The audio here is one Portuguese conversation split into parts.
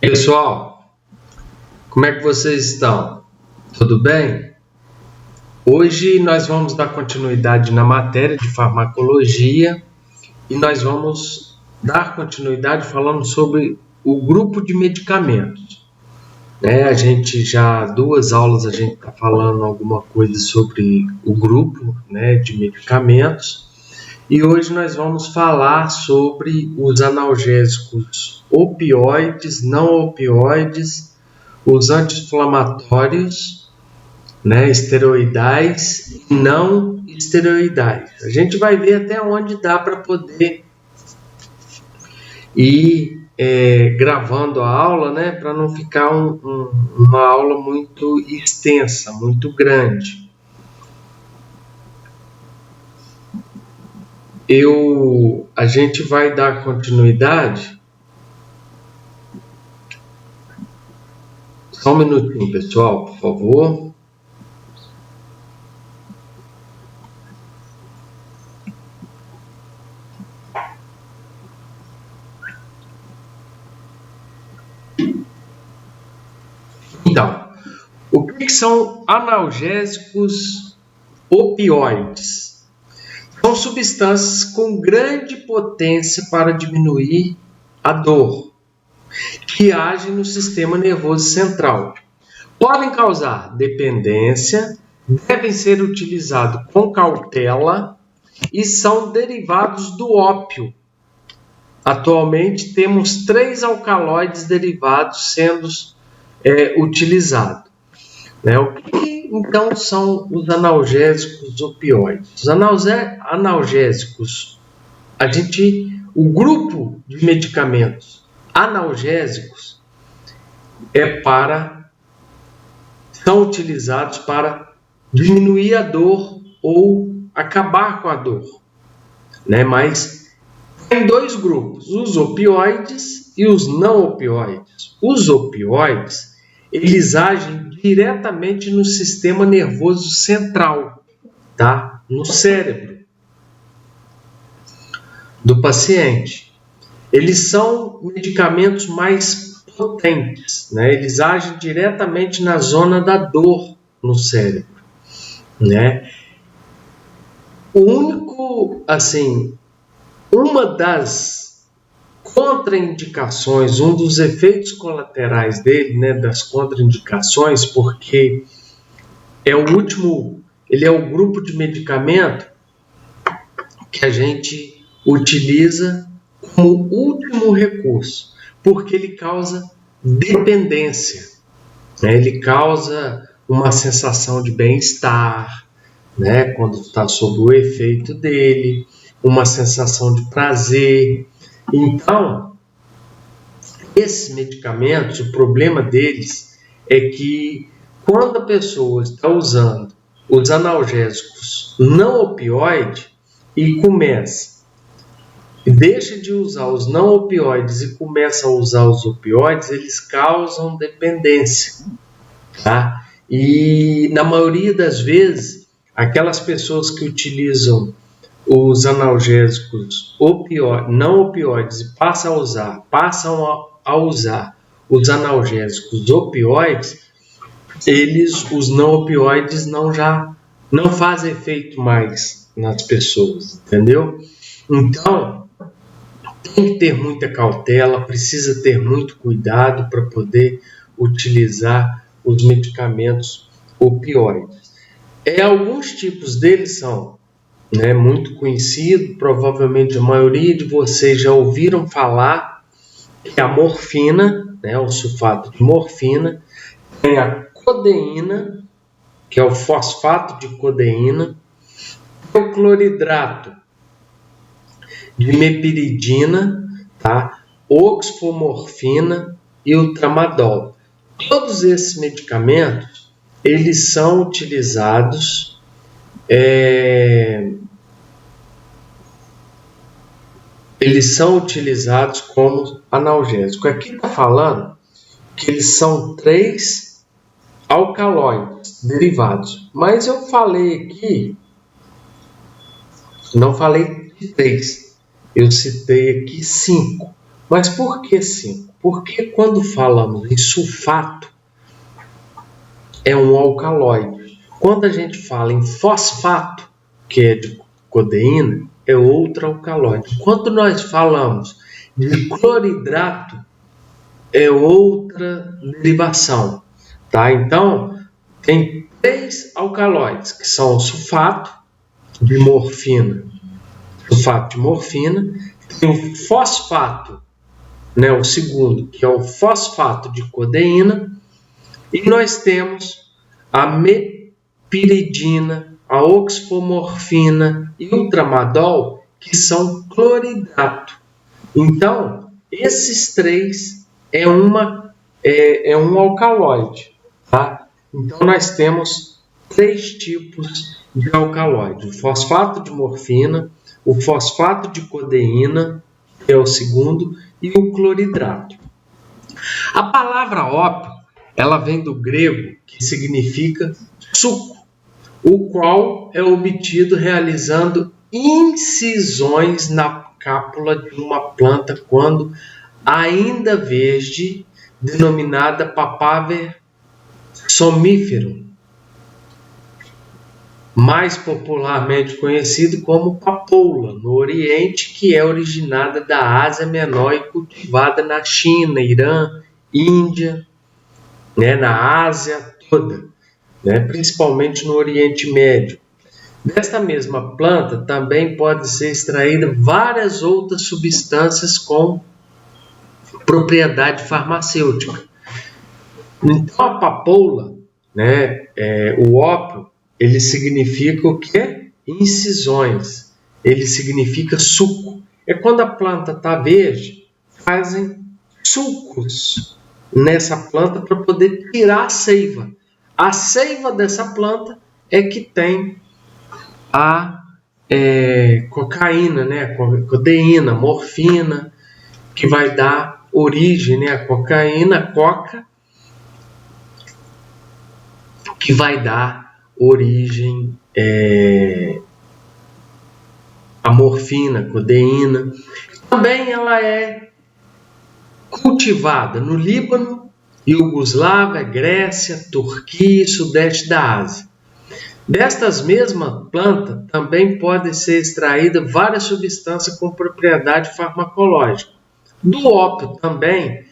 Pessoal, como é que vocês estão? Tudo bem? Hoje nós vamos dar continuidade na matéria de farmacologia e nós vamos dar continuidade falando sobre o grupo de medicamentos. A gente já, 2 aulas, a gente está falando alguma coisa sobre o grupo de medicamentos e hoje nós vamos falar sobre os analgésicos opioides, não opioides, os anti-inflamatórios, esteroidais e não esteroidais. A gente vai ver até onde dá para poder ir gravando a aula, para não ficar uma aula muito extensa, muito grande. A gente vai dar continuidade. Só um minutinho, pessoal, por favor. Então, o que são analgésicos opioides? São substâncias com grande potência para diminuir a dor, que agem no sistema nervoso central. Podem causar dependência, devem ser utilizados com cautela e são derivados do ópio. Atualmente temos 3 alcaloides derivados sendo utilizados. O que então são os analgésicos opioides? Os analgésicos, o grupo de medicamentos analgésicos são utilizados para diminuir a dor ou acabar com a dor, Mas tem 2 grupos, os opioides e os não opioides. Os opioides, eles agem diretamente no sistema nervoso central, no cérebro do paciente. Eles são medicamentos mais potentes, Eles agem diretamente na zona da dor no cérebro, O único, uma das contraindicações, um dos efeitos colaterais dele, das contraindicações, porque ele é o grupo de medicamento que a gente utiliza como último recurso, porque ele causa dependência, ele causa uma sensação de bem-estar, quando está sob o efeito dele, uma sensação de prazer. Então, esses medicamentos, o problema deles é que quando a pessoa está usando os analgésicos não opioides e deixa de usar os não opioides e começa a usar os opioides, eles causam dependência, E na maioria das vezes, aquelas pessoas que utilizam os analgésicos não opioides e passam a usar os analgésicos opioides, os não opioides não fazem efeito mais nas pessoas, entendeu? Então, tem que ter muita cautela, precisa ter muito cuidado para poder utilizar os medicamentos opioides. Alguns tipos deles são muito conhecidos, provavelmente a maioria de vocês já ouviram falar, que é a morfina, o sulfato de morfina, tem a codeína, que é o fosfato de codeína, o cloridrato de mepiridina, oxfomorfina e o tramadol. Todos esses medicamentos, eles são utilizados como analgésico. Aqui está falando que eles são 3 alcaloides derivados, mas eu falei aqui, não falei de 3, eu citei aqui 5. Mas por que 5? Porque quando falamos em sulfato, é um alcaloide. Quando a gente fala em fosfato, que é de codeína, é outro alcaloide. Quando nós falamos de cloridrato, é outra derivação, tá? Então, tem 3 alcaloides, que são o sulfato de morfina, tem o fosfato, né, o segundo, que é o fosfato de codeína, e nós temos a mepiridina, a oxfomorfina e o tramadol, que são cloridrato. Então, esses 3 é um alcaloide, tá? Então, nós temos 3 tipos de alcaloide: o fosfato de morfina, o fosfato de codeína, que é o segundo, e o cloridrato. A palavra ópio, ela vem do grego, que significa suco, o qual é obtido realizando incisões na cápsula de uma planta quando ainda verde, denominada Papaver somnífero, mais popularmente conhecido como papoula, no Oriente, que é originada da Ásia Menor e cultivada na China, Irã, Índia, né, na Ásia toda, né, principalmente no Oriente Médio. Desta mesma planta também pode ser extraída várias outras substâncias com propriedade farmacêutica. Então a papoula, né, o ópio, ele significa o quê? Incisões. Ele significa suco. É quando a planta está verde, fazem sucos nessa planta para poder tirar a seiva. A seiva dessa planta é que tem a cocaína, né, codeína, morfina, que vai dar origem, né, a cocaína, a coca, que vai dar origem à morfina, codeína. Também ela é cultivada no Líbano, Iugoslávia, Grécia, Turquia e Sudeste da Ásia. Destas mesmas plantas também podem ser extraídas várias substâncias com propriedade farmacológica. Do ópio também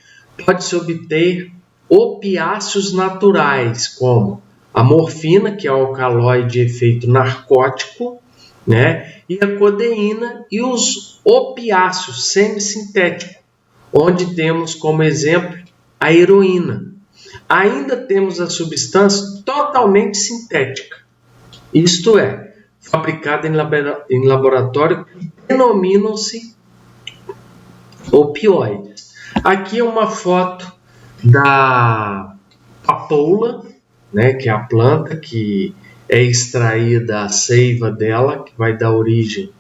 pode-se obter opiáceos naturais, como a morfina, que é o alcaloide de efeito narcótico, né? E a codeína e os opiáceos semissintéticos, onde temos como exemplo a heroína. Ainda temos a substância totalmente sintética, isto é, fabricada em laboratório, que denominam-se opioides. Aqui é uma foto da papoula, né, que é a planta que é extraída a seiva dela, que vai dar origem,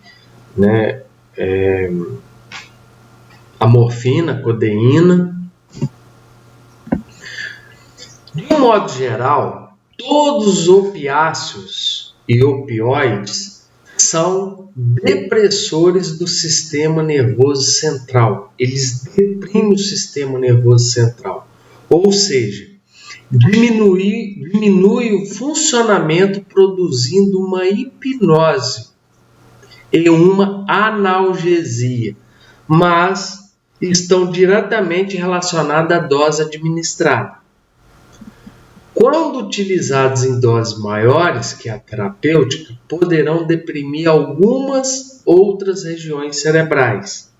né, a morfina, a codeína. De um modo geral, todos os opiáceos e opioides são depressores do sistema nervoso central. Eles deprimem o sistema nervoso central. Ou seja, diminui o funcionamento, produzindo uma hipnose e uma analgesia, mas estão diretamente relacionadas à dose administrada. Quando utilizados em doses maiores que a terapêutica, poderão deprimir algumas outras regiões cerebrais,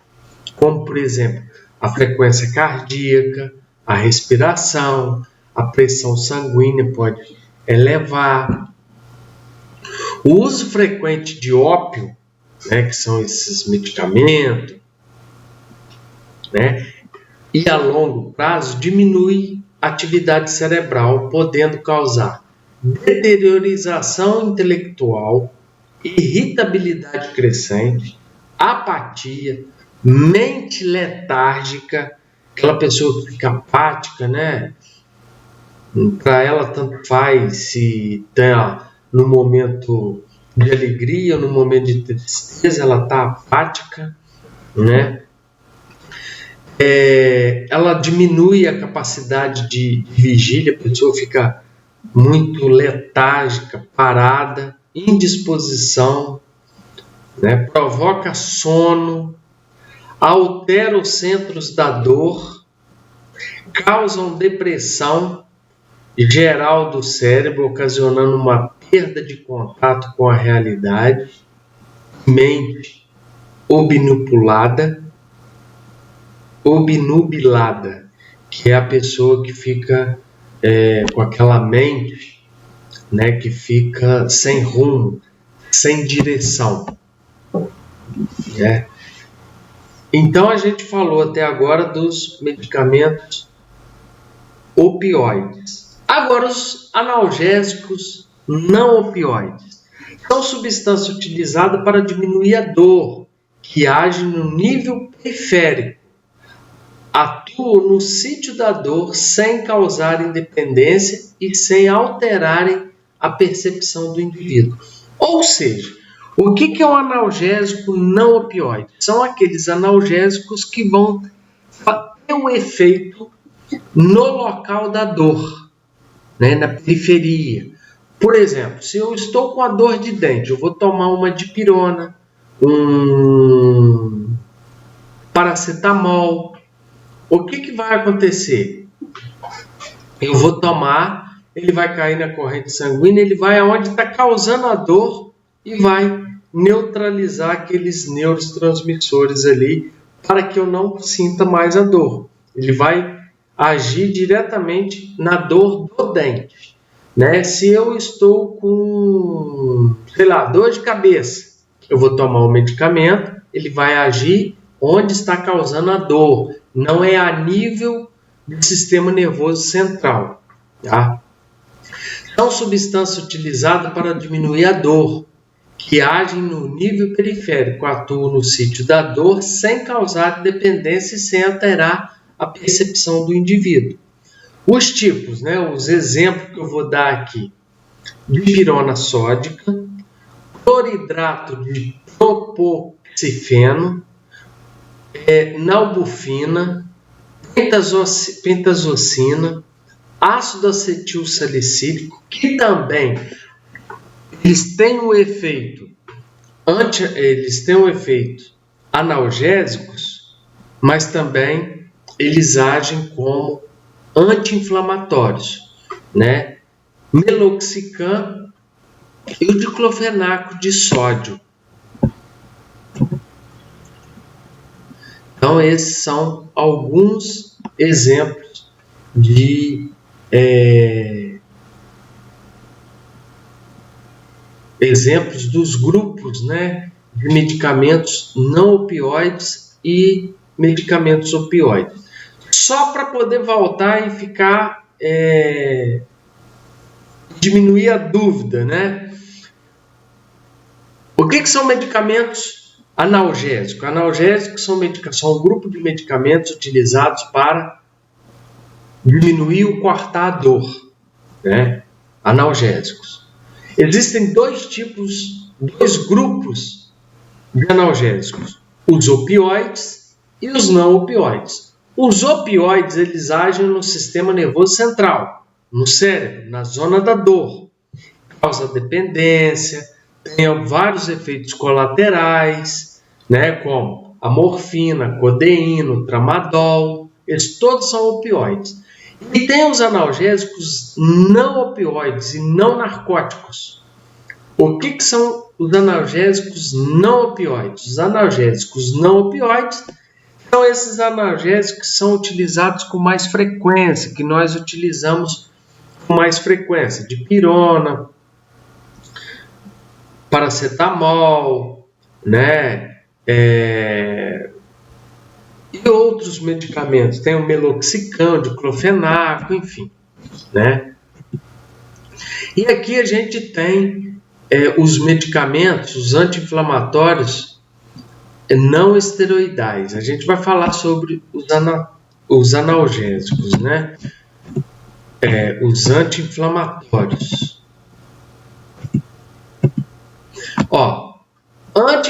como, por exemplo, a frequência cardíaca, a respiração, a pressão sanguínea pode elevar. O uso frequente de ópio, né, que são esses medicamentos, né, e a longo prazo diminui a atividade cerebral, podendo causar deteriorização intelectual, irritabilidade crescente, apatia, mente letárgica, aquela pessoa que fica apática, né? Para ela tanto faz se está no momento de alegria ou no momento de tristeza, ela está apática, né? ela diminui a capacidade de vigília, a pessoa fica muito letárgica, parada, indisposição, né? Provoca sono, altera os centros da dor, causam depressão geral do cérebro, ocasionando uma perda de contato com a realidade, mente obnubilada, que é a pessoa que fica com aquela mente, né, que fica sem rumo, sem direção, né? Então a gente falou até agora dos medicamentos opioides. Agora os analgésicos não opioides são substância utilizada para diminuir a dor, que age no nível periférico, atuam no sítio da dor sem causarem dependência e sem alterarem a percepção do indivíduo. Ou seja, o que é um analgésico não opioide? São aqueles analgésicos que vão ter um efeito no local da dor, né, na periferia. Por exemplo, se eu estou com a dor de dente, eu vou tomar uma dipirona, um paracetamol. O que vai acontecer? Eu vou tomar, ele vai cair na corrente sanguínea, ele vai aonde está causando a dor e vai neutralizar aqueles neurotransmissores ali para que eu não sinta mais a dor. Ele vai agir diretamente na dor do dente, né? Se eu estou com, dor de cabeça, eu vou tomar um medicamento, ele vai agir onde está causando a dor, não é a nível do sistema nervoso central, tá? São substâncias utilizadas para diminuir a dor, que agem no nível periférico, atuam no sítio da dor sem causar dependência e sem alterar a percepção do indivíduo. Os tipos, né, os exemplos que eu vou dar aqui: dipirona sódica, cloridrato de propoxifeno, nalbufina, pentazocina, ácido acetil salicílico, que também eles têm um efeito analgésicos, mas também eles agem como anti-inflamatórios, né? Meloxicam e o diclofenaco de sódio. Então, esses são alguns exemplos de exemplos dos grupos, né, de medicamentos não opioides e medicamentos opioides. Só para poder voltar e ficar diminuir a dúvida, né? O que são medicamentos analgésicos? Analgésicos são um grupo de medicamentos utilizados para diminuir ou cortar a dor, né? Analgésicos. Existem dois grupos de analgésicos: os opioides e os não opioides. Os opioides, eles agem no sistema nervoso central, no cérebro, na zona da dor, causa dependência, tem vários efeitos colaterais, né, como a morfina, a codeína, o tramadol, eles todos são opioides. E tem os analgésicos não opioides e não narcóticos. O que são os analgésicos não opioides? Os analgésicos não opioides são esses analgésicos que são utilizados com mais frequência, que nós utilizamos com mais frequência: dipirona, paracetamol, né? E outros medicamentos, tem o meloxicam, o diclofenaco, enfim, né? E aqui a gente tem os medicamentos, os anti-inflamatórios não esteroidais. A gente vai falar sobre os analgésicos, né? Os anti-inflamatórios.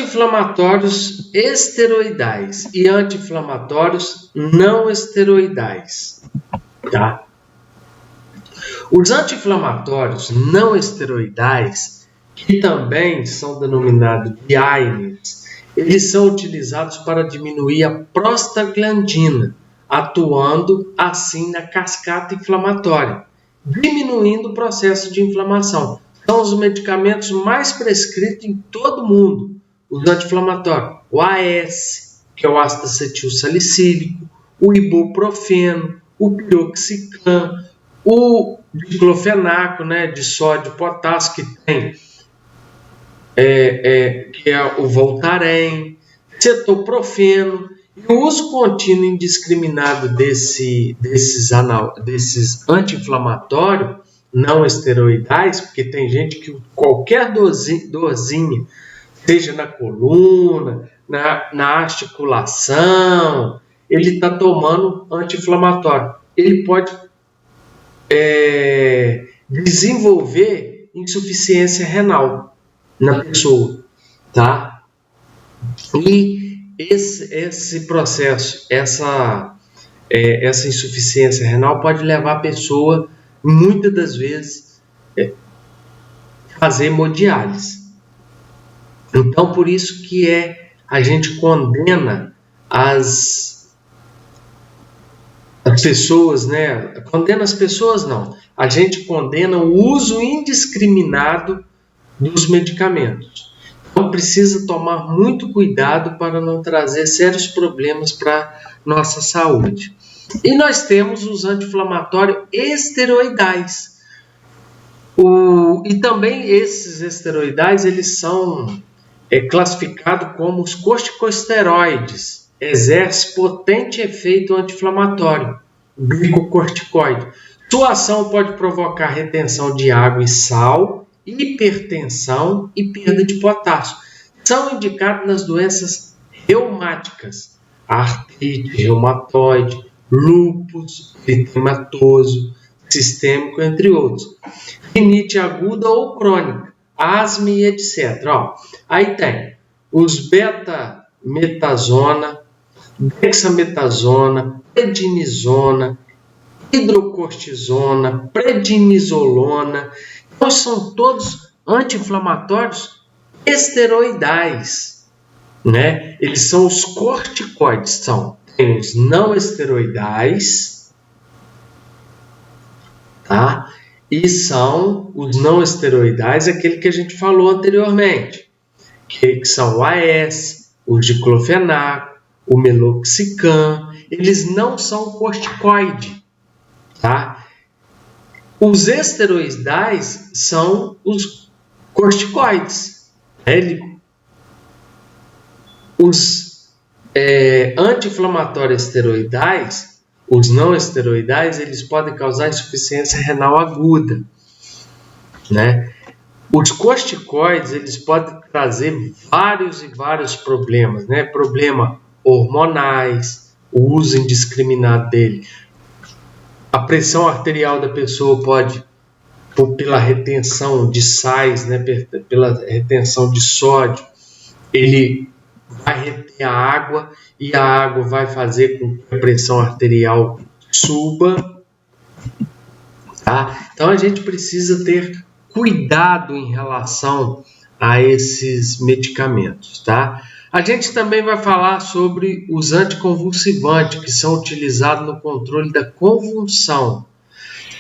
Anti-inflamatórios esteroidais e anti-inflamatórios não esteroidais, tá? Os anti-inflamatórios não esteroidais, que também são denominados de AINES, eles são utilizados para diminuir a prostaglandina, atuando assim na cascata inflamatória, diminuindo o processo de inflamação. São os medicamentos mais prescritos em todo o mundo, os anti-inflamatórios. O AS, que é o ácido acetil salicílico, o ibuprofeno, o piroxicam, o diclofenaco, né, de sódio e potássio, que tem que é o Voltaren, cetoprofeno. E o uso contínuo indiscriminado desses anti-inflamatórios não esteroidais, porque tem gente que qualquer dorzinha, seja na coluna, na articulação, ele está tomando anti-inflamatório. Ele pode desenvolver insuficiência renal na pessoa, tá? E esse processo, essa insuficiência renal pode levar a pessoa, muitas das vezes, a fazer hemodiálise. Então, por isso que a gente condena as pessoas, né? Condena as pessoas, não. A gente condena o uso indiscriminado dos medicamentos. Então, precisa tomar muito cuidado para não trazer sérios problemas para nossa saúde. E nós temos os anti-inflamatórios esteroidais. E também esses esteroidais, eles são classificados como os corticosteroides. Exerce potente efeito anti-inflamatório, glicocorticoide. Sua ação pode provocar retenção de água e sal, hipertensão e perda de potássio. São indicados nas doenças reumáticas, artrite reumatoide, lúpus eritematoso, sistêmico, entre outros. Rinite aguda ou crônica, asma e etc. Aí tem os beta-metasona, dexametasona, prednisona, hidrocortisona, prednisolona. Então, são todos anti-inflamatórios esteroidais, né? Eles são os corticoides, tem os não esteroidais, tá? E são os não esteroidais, aquele que a gente falou anteriormente, que são o AS, o diclofenaco, o meloxicam. Eles não são corticoide, tá? Os esteroidais são os corticoides. Os anti-inflamatórios esteroidais, os não esteroidais, eles podem causar insuficiência renal aguda, né? Os corticoides, eles podem trazer vários e vários problemas, né? Problemas hormonais, o uso indiscriminado dele. A pressão arterial da pessoa pode, pela retenção de sais, né, pela retenção de sódio, ele vai reter a água e a água vai fazer com que a pressão arterial suba, tá? Então a gente precisa ter cuidado em relação a esses medicamentos, tá? A gente também vai falar sobre os anticonvulsivantes, que são utilizados no controle da convulsão.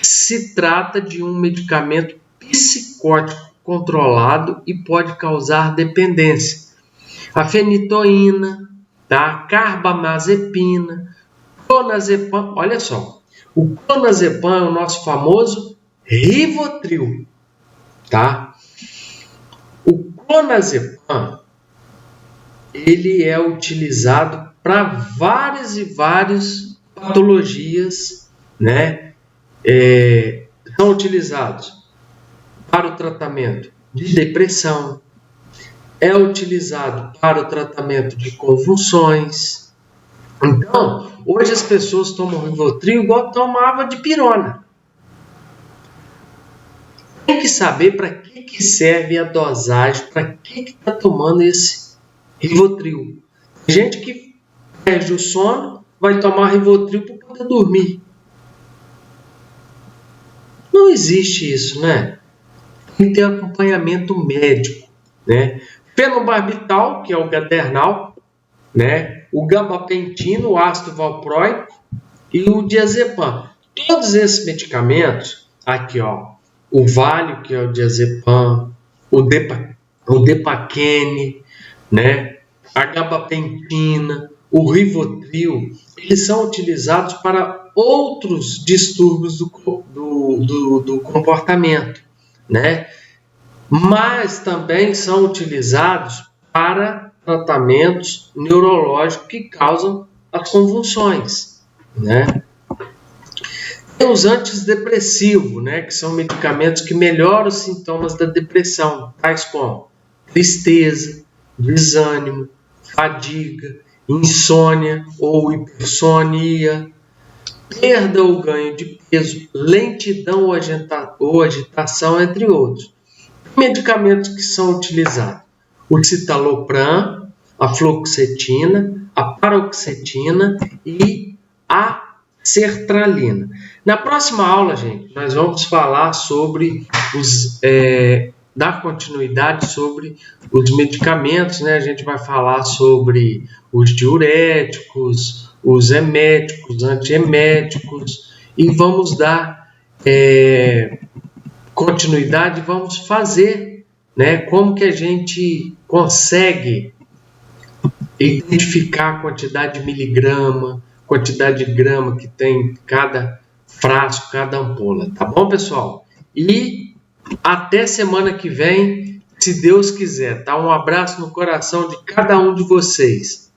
Se trata de um medicamento psicótico controlado e pode causar dependência. A fenitoína, tá? Carbamazepina, clonazepam. Olha só, o clonazepam é o nosso famoso Rivotril, tá? O clonazepam, ele é utilizado para várias e várias patologias, né? São utilizados para o tratamento de depressão, é utilizado para o tratamento de convulsões. Então, hoje as pessoas tomam Rivotril igual tomava de pirona. Tem que saber para que serve a dosagem, para que está tomando esse Rivotril. Tem gente que perde o sono, vai tomar Rivotril para poder dormir. Não existe isso, né? Tem que ter acompanhamento médico, né? Fenobarbital, que é o Gadernal, né? O gabapentino, o ácido valproico e o diazepam. Todos esses medicamentos, aqui ó, o Valium, que é o diazepam, o Depaquene, né? A gabapentina, o Rivotril, eles são utilizados para outros distúrbios do comportamento, né? Mas também são utilizados para tratamentos neurológicos que causam as convulsões, né? Tem os antidepressivos, né, que são medicamentos que melhoram os sintomas da depressão, tais como tristeza, desânimo, fadiga, insônia ou hipersonia, perda ou ganho de peso, lentidão ou agitação, entre outros. Medicamentos que são utilizados: o citalopram, a fluoxetina, a paroxetina e a sertralina. Na próxima aula, gente, nós vamos falar sobre dar continuidade sobre os medicamentos, né? A gente vai falar sobre os diuréticos, os eméticos, antieméticos, e vamos dar continuidade, vamos fazer, né? Como que a gente consegue identificar a quantidade de miligrama, quantidade de grama que tem cada frasco, cada ampola, tá bom, pessoal? E até semana que vem, se Deus quiser, tá? Um abraço no coração de cada um de vocês.